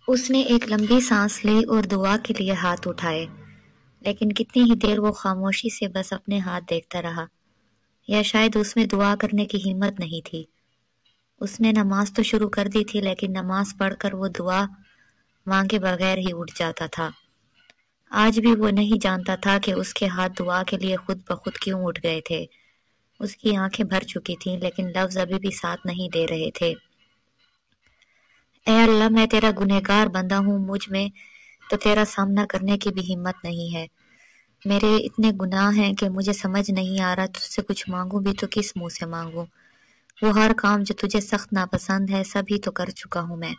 اس نے ایک لمبی سانس لی اور دعا کے لیے ہاتھ اٹھائے، لیکن کتنی ہی دیر وہ خاموشی سے بس اپنے ہاتھ دیکھتا رہا، یا شاید اس میں دعا کرنے کی ہمت نہیں تھی۔ اس نے نماز تو شروع کر دی تھی، لیکن نماز پڑھ کر وہ دعا مانگے بغیر ہی اٹھ جاتا تھا۔ آج بھی وہ نہیں جانتا تھا کہ اس کے ہاتھ دعا کے لیے خود بخود کیوں اٹھ گئے تھے۔ اس کی آنکھیں بھر چکی تھیں، لیکن لفظ ابھی بھی ساتھ نہیں دے رہے تھے۔ اے اللہ، میں تیرا گنہگار بندہ ہوں، مجھ میں تو تیرا سامنا کرنے کی بھی ہمت نہیں ہے۔ میرے اتنے گناہ ہیں کہ مجھے سمجھ نہیں آ رہا تجھ سے کچھ مانگوں بھی تو کس منہ سے مانگوں۔ وہ ہر کام جو تجھے سخت ناپسند ہے سب ہی تو کر چکا ہوں میں،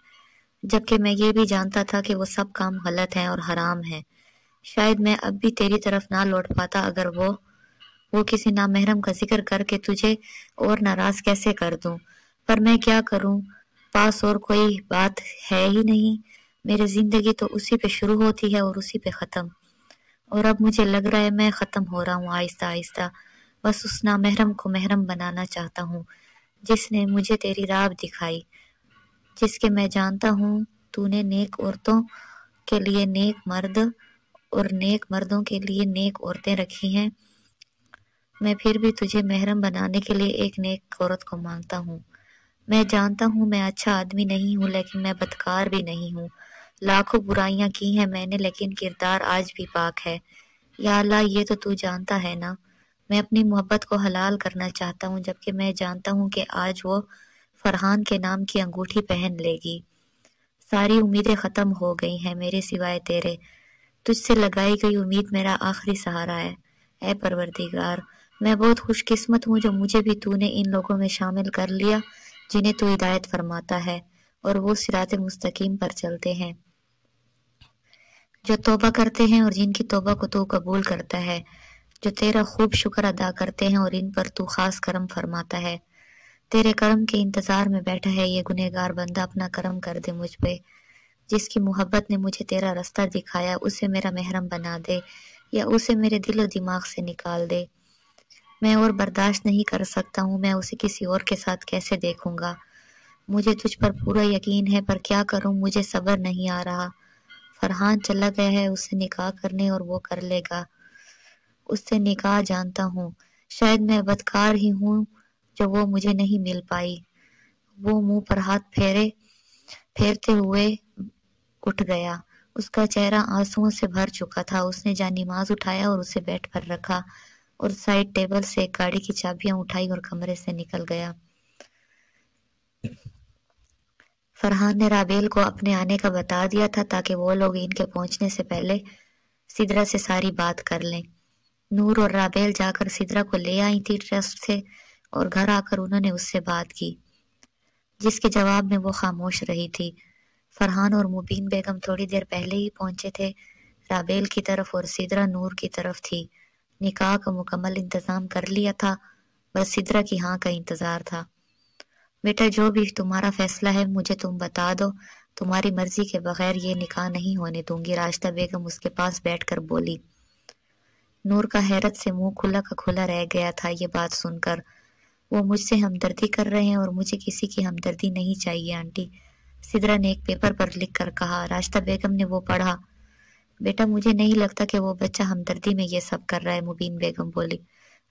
جبکہ میں یہ بھی جانتا تھا کہ وہ سب کام غلط ہیں اور حرام ہیں۔ شاید میں اب بھی تیری طرف نہ لوٹ پاتا اگر وہ کسی نامحرم کا ذکر کر کے تجھے اور ناراض کیسے کر دوں، پر میں کیا کروں، پاس اور کوئی بات ہے ہی نہیں۔ میری زندگی تو اسی پہ شروع ہوتی ہے اور اسی پہ ختم، اور اب مجھے لگ رہا ہے میں ختم ہو رہا ہوں آہستہ آہستہ۔ بس اس نامحرم کو محرم بنانا چاہتا ہوں جس نے مجھے تیری راہ دکھائی، جس کے میں جانتا ہوں تو نے نیک عورتوں کے لیے نیک مرد اور نیک مردوں کے لیے نیک عورتیں رکھی ہیں۔ میں پھر بھی تجھے محرم بنانے کے لیے ایک نیک عورت کو مانگتا ہوں۔ میں جانتا ہوں میں اچھا آدمی نہیں ہوں، لیکن میں بدکار بھی نہیں ہوں۔ لاکھوں برائیاں کی ہیں میں نے، لیکن کردار آج بھی پاک ہے۔ یا اللہ، یہ تو جانتا ہے نا، میں اپنی محبت کو حلال کرنا چاہتا ہوں، جبکہ میں جانتا ہوں کہ آج وہ فرحان کے نام کی انگوٹھی پہن لے گی۔ ساری امیدیں ختم ہو گئی ہیں میرے سوائے تیرے، تجھ سے لگائی گئی امید میرا آخری سہارا ہے۔ اے پروردگار، میں بہت خوش قسمت ہوں جو مجھے بھی تو نے ان لوگوں میں شامل کر لیا جنہیں تو ہدایت فرماتا ہے اور وہ صراط مستقیم پر چلتے ہیں، جو توبہ کرتے ہیں اور جن کی توبہ کو تو قبول کرتا ہے، جو تیرا خوب شکر ادا کرتے ہیں اور ان پر تو خاص کرم فرماتا ہے۔ تیرے کرم کے انتظار میں بیٹھا ہے یہ گنہگار بندہ، اپنا کرم کر دے مجھ پہ۔ جس کی محبت نے مجھے تیرا رستہ دکھایا اسے میرا محرم بنا دے، یا اسے میرے دل و دماغ سے نکال دے۔ میں اور برداشت نہیں کر سکتا ہوں، میں اسے کسی اور کے ساتھ کیسے دیکھوں گا۔ مجھے تجھ پر پورا یقین ہے، پر کیا کروں، مجھے صبر نہیں آ رہا۔ فرحان چلا گیا ہے اسے نکاح کرنے اور وہ کر لے گا اس سے نکاح، جانتا ہوں۔ شاید میں بدکار ہی ہوں جو وہ مجھے نہیں مل پائی۔ وہ منہ پر ہاتھ پھیرتے ہوئے اٹھ گیا، اس کا چہرہ آنسوؤں سے بھر چکا تھا۔ اس نے جانماز اٹھایا اور اسے بیڈ پر رکھا اور سائڈ ٹیبل سے ایک گاڑی کی چابیاں اٹھائی اور کمرے سے نکل گیا۔ فرحان نے رابیل کو اپنے آنے کا بتا دیا تھا تاکہ وہ لوگ ان کے پہنچنے سے پہلے سدرا سے ساری بات کر لیں۔ نور اور رابیل جا کر سدرا کو لے آئی تھی ٹرسٹ سے، اور گھر آ کر انہوں نے اس سے بات کی، جس کے جواب میں وہ خاموش رہی تھی۔ فرحان اور مبین بیگم تھوڑی دیر پہلے ہی پہنچے تھے رابیل کی طرف، اور سدرا نور کی طرف تھی۔ نکاح کا مکمل انتظام کر لیا تھا، بس سدرا کی ہاں کا انتظار تھا۔ بیٹا، جو بھی تمہارا فیصلہ ہے مجھے تم بتا دو، تمہاری مرضی کے بغیر یہ نکاح نہیں ہونے دوں گی، راشدہ بیگم اس کے پاس بیٹھ کر بولی۔ نور کا حیرت سے منہ کھلا کا کھلا رہ گیا تھا یہ بات سن کر۔ وہ مجھ سے ہمدردی کر رہے ہیں اور مجھے کسی کی ہمدردی نہیں چاہیے آنٹی، سدرا نے ایک پیپر پر لکھ کر کہا۔ راشدہ بیگم نے وہ پڑھا۔ بیٹا، مجھے نہیں لگتا کہ وہ بچہ ہمدردی میں یہ سب کر رہا ہے، مبین بیگم بولی۔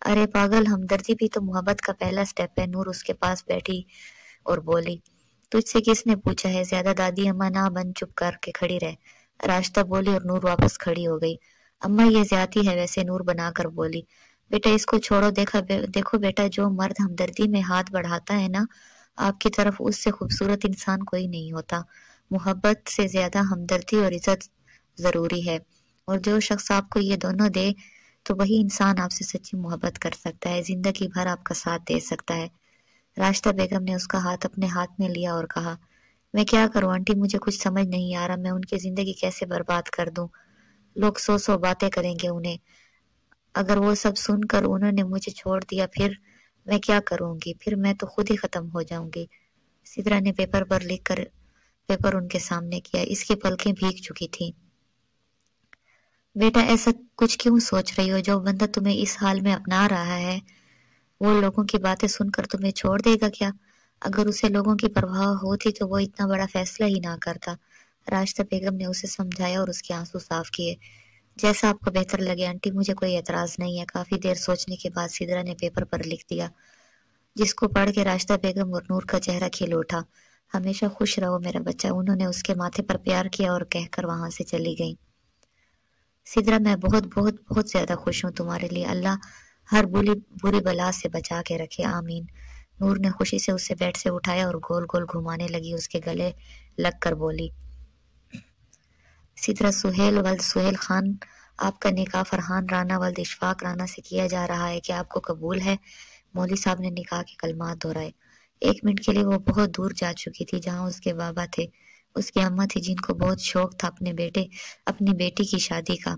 ارے پاگل، ہمدردی بھی تو محبت کا پہلا سٹیپ ہے، نور اس کے پاس بیٹھی اور بولی۔ تجھ سے کس نے پوچھا ہے، زیادہ دادی اماں نہ بن، چپ کر کے کھڑی رہ، راشدہ بولی، اور نور واپس کھڑی ہو گئی۔ اماں یہ زیادتی ہے ویسے، نور بنا کر بولی۔ بیٹا اس کو چھوڑو، دیکھو بیٹا، جو مرد ہمدردی میں ہاتھ بڑھاتا ہے نا آپ کی طرف، اس سے خوبصورت انسان کوئی نہیں ہوتا۔ محبت سے زیادہ ہمدردی اور عزت ضروری ہے، اور جو شخص آپ کو یہ دونوں دے تو وہی انسان آپ سے سچی محبت کر سکتا ہے، زندگی بھر آپ کا ساتھ دے سکتا ہے۔ راشدہ بیگم نے اس کا ہاتھ اپنے ہاتھ میں لیا اور کہا، میں کیا کروں آنٹی، مجھے کچھ سمجھ نہیں آ رہا، میں ان کی زندگی کیسے برباد کر دوں۔ لوگ سو باتیں کریں گے انہیں، اگر وہ سب سن کر انہوں نے مجھے چھوڑ دیا پھر میں کیا کروں گی، پھر میں تو خود ہی ختم ہو جاؤں گی۔ سدرا نے پیپر پر لکھ کر پیپر ان کے سامنے کیا، اس کی پلکیں بھیگ چکی تھیں۔ بیٹا ایسا کچھ کیوں سوچ رہی ہو، جو بندہ تمہیں اس حال میں اپنا رہا ہے وہ لوگوں کی باتیں سن کر تمہیں چھوڑ دے گا کیا؟ اگر اسے لوگوں کی پرواہ ہوتی تو وہ اتنا بڑا فیصلہ ہی نہ کرتا۔ راشدہ بیگم نے اسے سمجھایا اور اس کے آنسو صاف کیے۔ جیسا آپ کو بہتر لگے آنٹی، مجھے کوئی اعتراض نہیں ہے۔ کافی دیر سوچنے کے بعد سدرا نے پیپر پر لکھ دیا، جس کو پڑھ کے راشدہ بیگم اور نور کا چہرہ کھل اٹھا۔ ہمیشہ خوش رہو میرا بچہ، انہوں نے اس کے ماتھے پر پیار کیا اور کہہ کر وہاں سے چلی گئیں۔ سدرا، میں بہت بہت بہت زیادہ خوش ہوں تمہارے لیے، اللہ ہر بری بلا سے بچا کے رکھے، آمین۔ نور نے خوشی سے اسے بیڈ سے اٹھایا اور گول گول گھمانے لگی، اس کے گلے لگ کر بولی، سدرا، سہیل ولد سہیل خان، آپ کا نکاح فرحان رانا ولد اشفاق رانا سے کیا جا رہا ہے، کیا آپ کو قبول ہے؟ مولوی صاحب نے نکاح کے کلمات دہرائے۔ 1 منٹ کے لیے وہ بہت دور جا چکی تھی، جہاں اس کے بابا تھے، اس کی اماں تھی، جن کو بہت شوق تھا اپنی بیٹی کی شادی کا۔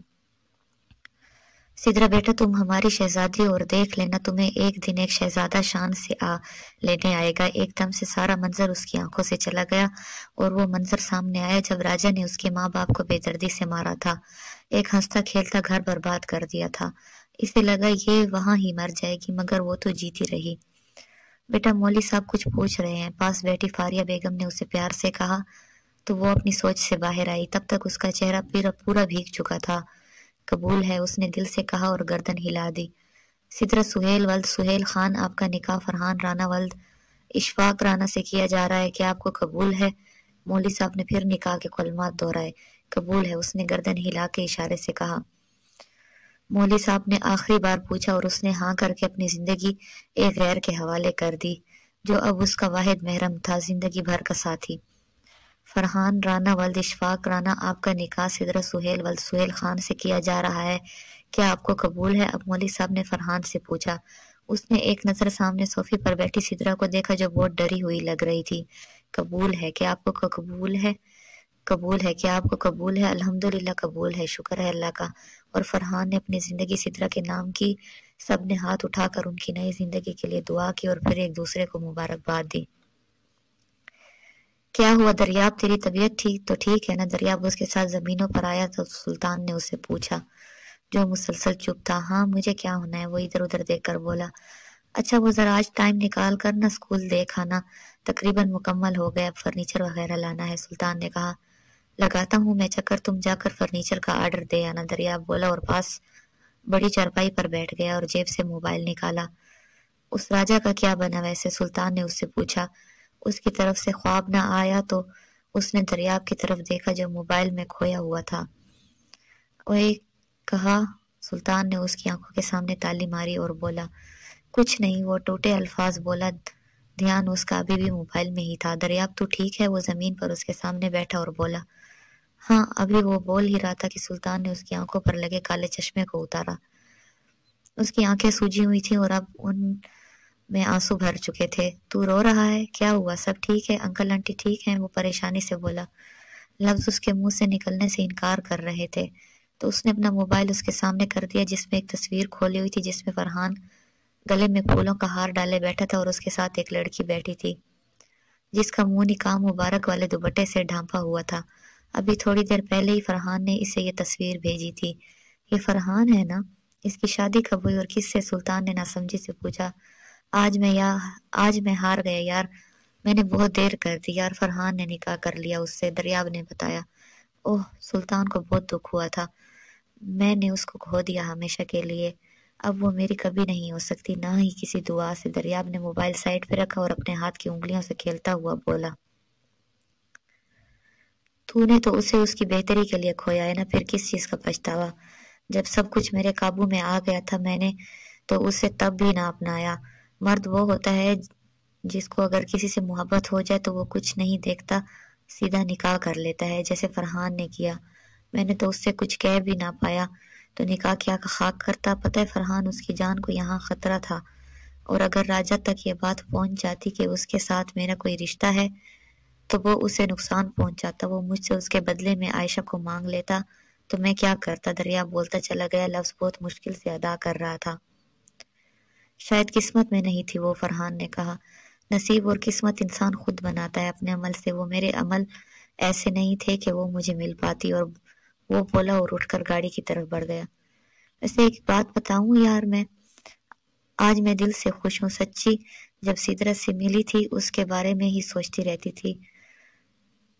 سدرا بیٹا، تم ہماری شہزادی، اور دیکھ لینا تمہیں ایک دن ایک شہزادہ شان سے لینے آئے گا۔ ایک دم سے سارا منظر اس کی آنکھوں سے چلا گیا، اور وہ منظر سامنے آیا جب راجا نے اس کے ماں باپ کو بے دردی سے مارا تھا، ایک ہنستا کھیلتا گھر برباد کر دیا تھا۔ اسے لگا یہ وہاں ہی مر جائے گی، مگر وہ تو جیتی رہی۔ بیٹا، مولوی صاحب کچھ پوچھ رہے ہیں، پاس بیٹھی فاریہ بیگم نے اسے پیار سے کہا، تو وہ اپنی سوچ سے باہر آئی۔ تب تک اس کا چہرہ پورا بھیگ چکا تھا۔ قبول ہے، اس نے دل سے کہا اور گردن ہلا دی۔ سدرا، سہیل ولد سہیل خان، آپ کا نکاح فرحان رانا ولد اشفاق رانا سے کیا جا رہا ہے، کیا آپ کو قبول ہے؟ مولوی صاحب نے پھر نکاح کے کلمات دہرائے۔ قبول ہے، اس نے گردن ہلا کے اشارے سے کہا۔ مولوی صاحب نے آخری بار پوچھا اور اس نے ہاں کر کے اپنی زندگی ایک غیر کے حوالے کر دی، جو اب اس کا واحد محرم تھا، زندگی بھر کا ساتھی۔ فرحان رانا ولد اشفاق رانا، آپ کا نکاح سدرا سہیل ولد سہیل خان سے کیا جا رہا ہے، کیا آپ کو قبول ہے؟ اب مولوی صاحب نے فرحان سے پوچھا۔ اس نے ایک نظر سامنے صوفے پر بیٹھی سدرا کو دیکھا، جو بہت ڈری ہوئی لگ رہی تھی۔ قبول ہے، کیا آپ کو قبول ہے؟ قبول ہے، کیا آپ کو قبول ہے؟ الحمدللہ قبول ہے، شکر ہے اللہ کا۔ اور فرحان نے اپنی زندگی سدرا کے نام کی۔ سب نے ہاتھ اٹھا کر ان کی نئی زندگی کے لیے دعا کی اور پھر ایک دوسرے کو مبارکباد دی۔ کیا ہوا دریاب، تیری طبیعت تو ٹھیک ہے نا؟ دریاب اس کے ساتھ زمینوں پر آیا تو سلطان نے اسے پوچھا، جو مسلسل چپ تھا۔ ہاں، مجھے کیا ہونا ہے، وہ ادھر ادھر دیکھ کر بولا۔ اچھا، وہ ذرا آج ٹائم نکال کر نا اسکول دیکھ آنا، تقریباً مکمل ہو گیا، اب فرنیچر وغیرہ لانا ہے، سلطان نے کہا۔ لگاتا ہوں میں چکر، تم جا کر فرنیچر کا آرڈر دے آنا، دریاب بولا اور پاس بڑی چارپائی پر بیٹھ گیا اور جیب سے موبائل نکالا۔ اس راجا کا کیا بنا ویسے؟ سلطان نے اس سے پوچھا۔ اس کی طرف سے خواب نہ آیا تو اس نے دریاب کی طرف دیکھا، جو موبائل میں کھویا ہوا تھا۔ اوئے، کہا۔ سلطان نے اس کی آنکھوں کے سامنے تالی ماری اور بولا، کچھ نہیں، وہ ٹوٹے الفاظ بولا، دھیان اس کا ابھی بھی موبائل میں ہی تھا۔ دریاب تو ٹھیک ہے؟ وہ زمین پر اس کے سامنے بیٹھا اور بولا۔ ہاں، ابھی وہ بول ہی رہا تھا کہ سلطان نے اس کی آنکھوں پر لگے کالے چشمے کو اتارا۔ اس کی آنکھیں سوجی ہوئی تھیں اور اب ان میں آنسو بھر چکے تھے۔ تو رو رہا ہے؟ کیا ہوا؟ سب ٹھیک ہے؟ انکل آنٹی ٹھیک ہیں؟ وہ پریشانی سے بولا۔ لفظ اس کے منہ سے نکلنے سے انکار کر رہے تھے، تو اس نے اپنا موبائل اس کے سامنے کر دیا، جس میں ایک تصویر کھولی ہوئی تھی، جس میں فرحان گلے میں پھولوں کا ہار ڈالے بیٹھا تھا اور اس کے ساتھ ایک لڑکی بیٹھی تھی، جس کا منہ نکاح مبارک والے دوپٹے سے ڈھانپا ہوا تھا۔ ابھی تھوڑی دیر پہلے ہی فرحان نے اسے یہ تصویر بھیجی تھی۔ یہ فرحان ہے نا؟ اس کی شادی کب ہوئی اور کس سے؟ سلطان نے ناسمجھی سے پوچھا۔ آج میں ہار گیا یار، میں نے بہت دیر کر دی یار، فرحان نے نکاح کر لیا اس سے، دریاب نے بتایا۔ اوہ، سلطان کو بہت دکھ ہوا تھا، میں نے اس کو کھو دیا ہمیشہ کے لیے، اب وہ میری کبھی نہیں ہو سکتی، نہ ہی کسی دعا سے۔ دریاب نے موبائل سائڈ پہ رکھا اور اپنے ہاتھ کی انگلیوں سے کھیلتا ہوا بولا، تو نے تو اسے اس کی بہتری کے لیے کھویا ہے نا، پھر کس چیز کا پچھتاوا؟ جب سب کچھ میرے قابو میں آ گیا تھا، میں نے تو اسے تب بھی نہ اپنایا۔ مرد وہ ہوتا ہے جس کو اگر کسی سے محبت ہو جائے تو وہ کچھ نہیں دیکھتا، سیدھا نکاح کر لیتا ہے، جیسے فرحان نے کیا۔ میں نے تو اس سے کچھ کہہ بھی نہ پایا تو نکاح کیا خاک کرتا۔ پتہ ہے فرحان، اس کی جان کو یہاں خطرہ تھا، اور اگر راجہ تک یہ بات پہنچ جاتی کہ اس کے ساتھ میرا کوئی رشتہ ہے تو وہ اسے نقصان پہنچاتا، وہ مجھ سے اس کے بدلے میں عائشہ کو مانگ لیتا تو میں کیا کرتا؟ دریاب بولتا چلا گیا، لفظ بہت مشکل سے ادا کر رہا تھا۔ شاید قسمت میں نہیں تھی وہ، فرحان نے کہا۔ نصیب اور قسمت انسان خود بناتا ہے اپنے عمل سے، وہ میرے عمل ایسے نہیں تھے کہ وہ مجھے مل پاتی، اور وہ بولا اور اٹھ کر گاڑی کی طرف بڑھ گیا۔ ویسے ایک بات بتاؤں یار، آج میں دل سے خوش ہوں سچی، جب سدرت سے ملی تھی اس کے بارے میں ہی سوچتی رہتی تھی،